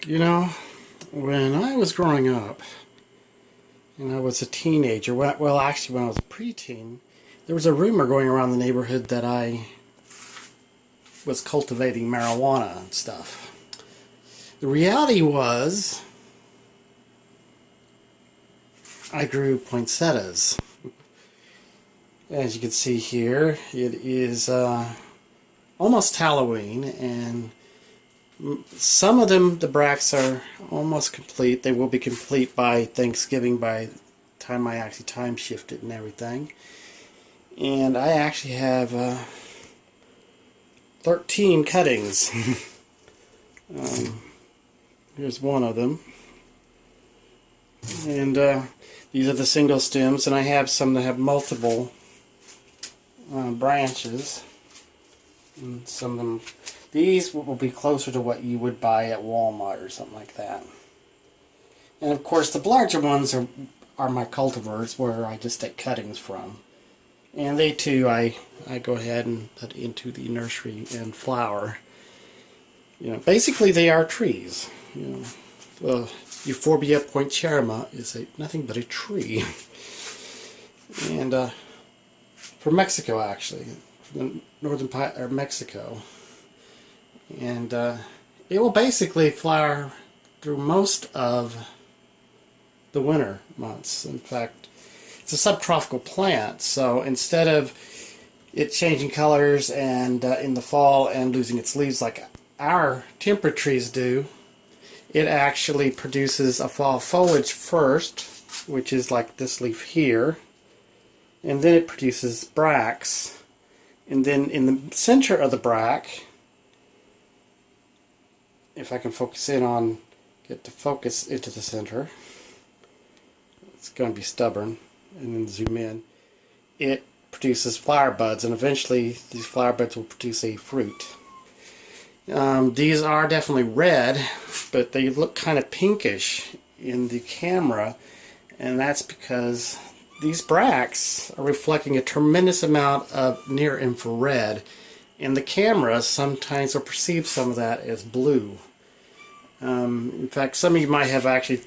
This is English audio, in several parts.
You know, when I was growing up, and I was a teenager, well, actually, when I was a preteen, there was a rumor going around the neighborhood that I was cultivating marijuana and stuff. The reality was, I grew poinsettias. As you can see here, it is almost Halloween, and some of them, the bracts are almost complete. They will be complete by Thanksgiving, by the time I actually time shift it and everything. And I actually have 13 cuttings. Here's one of them. And these are the single stems, and I have some that have multiple branches. And some of them, these will be closer to what you would buy at Walmart or something like that. And of course the larger ones are my cultivars, where I just take cuttings from. And they too, I go ahead and put into the nursery and flower. You know, basically they are trees. You know, the Euphorbia poinsettia is nothing but a tree. And from Mexico, actually, from the northern part of Mexico. And it will basically flower through most of the winter months. In fact, it's a subtropical plant, so instead of it changing colors and in the fall and losing its leaves like our temperate trees do, it actually produces a fall foliage first, which is like this leaf here, and then it produces bracts, and then in the center of the bract, if I can focus in on, get the focus into the center, it's going to be stubborn, and then zoom in, it produces flower buds, and eventually these flower buds will produce a fruit. These are definitely red, but they look kind of pinkish in the camera, and that's because these bracts are reflecting a tremendous amount of near infrared, and the camera sometimes will perceive some of that as blue. In fact, some of you might have actually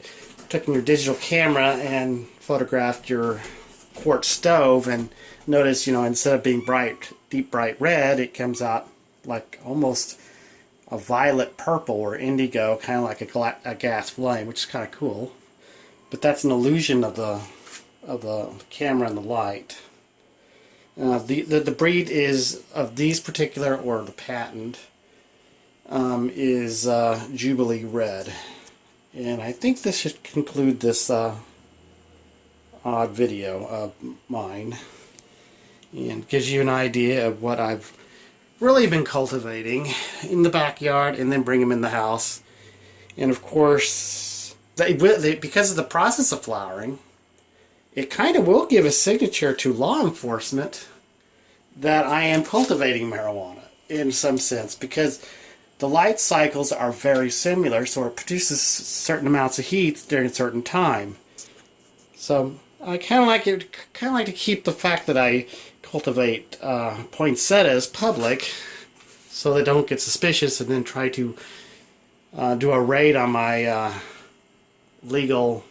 taken your digital camera and photographed your quartz stove and noticed, you know, instead of being deep bright red, it comes out like almost a violet purple or indigo, kind of like a gas flame, which is kind of cool. But that's an illusion of the camera and the light. The breed is of these particular, or the patent, is Jubilee Red. And I think this should conclude this odd video of mine, and gives you an idea of what I've really been cultivating in the backyard and then bring them in the house. And of course, because of the process of flowering, it kind of will give a signature to law enforcement that I am cultivating marijuana in some sense, because the light cycles are very similar, so it produces certain amounts of heat during a certain time. So I kind of like to keep the fact that I cultivate poinsettias public, so they don't get suspicious and then try to do a raid on my legal,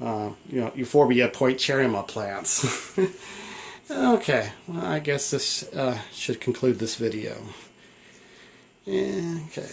Euphorbia poinsettia plants. Okay, well, I guess this should conclude this video. Okay.